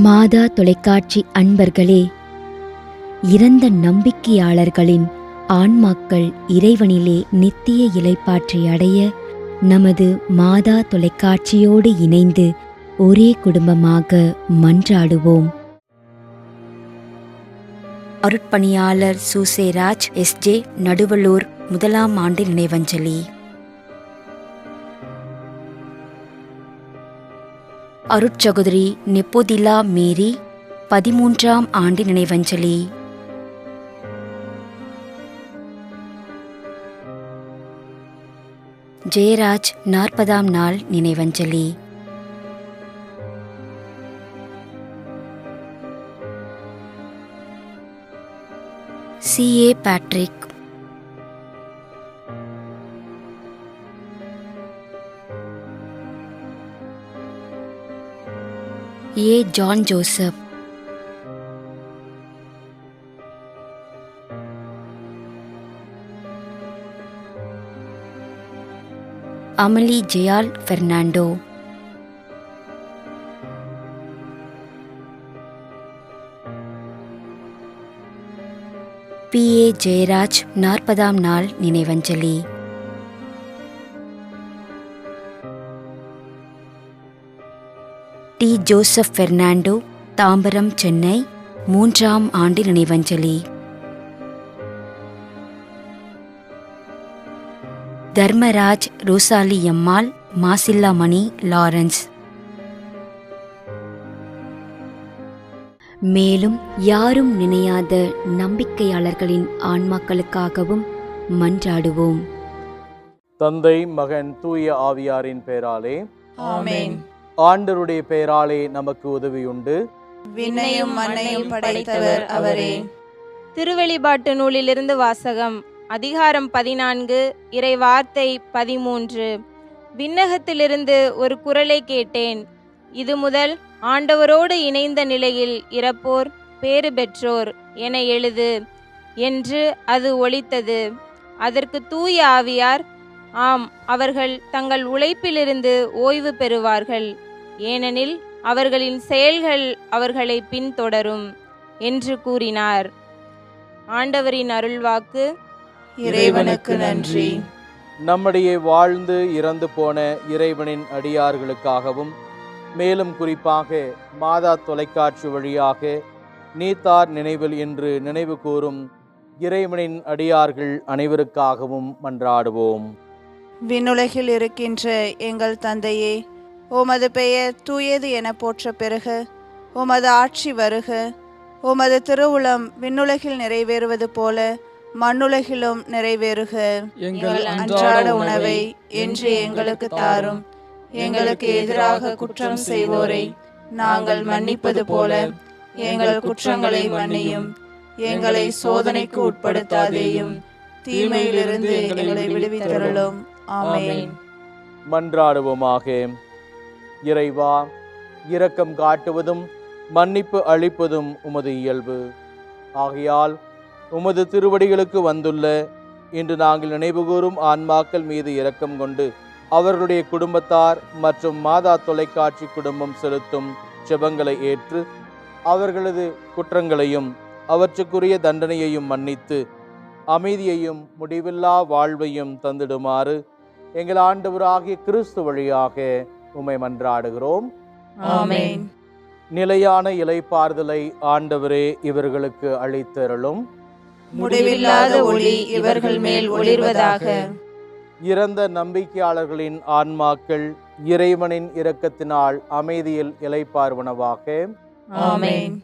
மாதா தொலைக்காட்சி அன்பர்களே, இறந்த நம்பிக்கையாளர்களின் ஆன்மாக்கள் இறைவனிலே நித்திய இளைப்பாற்றி அடைய நமது மாதா தொலைக்காட்சியோடு இணைந்து ஒரே குடும்பமாக மன்றாடுவோம். அருட்பணியாளர் சூசேராஜ் எஸ்ஜே, நடுவலூர், 1ஆம் ஆண்டு நினைவஞ்சலி. அருட்சகோதரி நெப்போதிலா மேரி, 13ஆம் ஆண்டு நினைவஞ்சலி. ஜெயராஜ், 40ஆம் நாள் நினைவஞ்சலி. C.A. Patrick. A. John Joseph. Amali Jeyal Fernando. P.A. Jeyaraj, 40ஆம் நாள் நினைவஞ்சலி. D. Joseph Fernando, Tambaram, Chennai, 3ஆம் ஆண்டு நினைவஞ்சலி. Dharmaraj, Rosalie Ammal, Masillamani, Lawrence. மேலும் யாரும் நினையாத நம்பிக்கையாளர்களின் ஆன்மாக்களுக்காகவும் மன்றாடுவோம். தந்தை, மகன், தூய ஆவியாரின் பெயராலே ஆமென். ஆண்டவருடைய பெயராலே நமக்கு உதவியுண்டு. விண்ணையும் மண்ணையும் படைத்தவர் அவரே. திருவெளிப்பாட்டு நூலிலிருந்து வாசகம். அதிகாரம் 14, இறை வார்த்தை 13. விண்ணகத்திலிருந்து ஒரு குரலை கேட்டேன். இது முதல் ஆண்டவரோடு இணைந்த நிலையில் இறப்போர் பேறு பெற்றோர் என எழுது என்று அது ஒலித்தது. அதற்கு தூய ஆவியார், ஆம், அவர்கள் தங்கள் உழைப்பிலிருந்து ஓய்வு பெறுவார்கள், ஏனெனில் அவர்களின் செயல்கள் அவர்களை பின்தொடரும் என்று கூறினார். ஆண்டவரின் அருள்வாக்கு. இறைவனுக்கு நன்றி. நம்முடைய வாழ்ந்து இறந்து போன இறைவனின் அடியார்களுக்காகவும், மேலும் குறிப்பாக மாதா தொலைக்காட்சி வழியாக நீத்தார் நினைவில் என்று நினைவு கூறும் இறைவனின் அடியார்கள் அனைவருக்காகவும் மன்றாடுவோம். விண்ணுலகில் இருக்கின்ற எங்கள் தந்தையே, உமது பெயர் தூயது என போற்ற பெறுக. உமது ஆட்சி வருக. உமது திருவுளம் விண்ணுலகில் நிறைவேறுவது போல மண்ணுலகிலும் நிறைவேறுக. எங்கள் அன்றாட உணவை இன்று எங்களுக்கு தாரும். எங்களுக்கு எதிராக குற்றம் செய்வோரை நாங்கள் மன்னிப்பது போல எங்கள் குற்றங்களை மன்னியும். எங்களை சோதனைக்கு உட்படுத்தாதேயும், தீமையிலிருந்து எங்களை விடுவித்தருளும். ஆமென். மன்றாடுவோமாக. இறைவா, இரக்கம் காட்டுவதும் மன்னிப்பு அளிப்பதும் உமது இயல்பு. ஆகையால் உமது திருவடிகளுக்கு வந்துள்ள இன்று நாங்கள் நினைவுகூரும் ஆன்மாக்கள் மீது இரக்கம் கொண்டு அவர்களுடைய குடும்பத்தார் மற்றும் மாதா தொலைக்காட்சி குடும்பம் செலுத்தும் ஜெபங்களை ஏற்று அவர்களது குற்றங்களையும் அவற்றுக்குரிய தண்டனையையும் மன்னித்து அமைதியையும் முடிவில்லா வாழ்வையும் தந்திடுமாறு எங்கள் ஆண்டவராகிய கிறிஸ்து வழியாக உம்மை மன்றாடுகிறோம். ஆமென். நிலையான இளைப்பாறுதலை ஆண்டவரே இவர்களுக்கு அளித்தருளும். முடிவில்லாத ஒளி இவர்கள் மேல் ஒளிர்வதாக. இறந்த நம்பிக்கையாளர்களின் ஆன்மாக்கள் இறைவனின் இரக்கத்தினால் அமைதியில் இளைப்பாறுவனவாக. ஆமென்.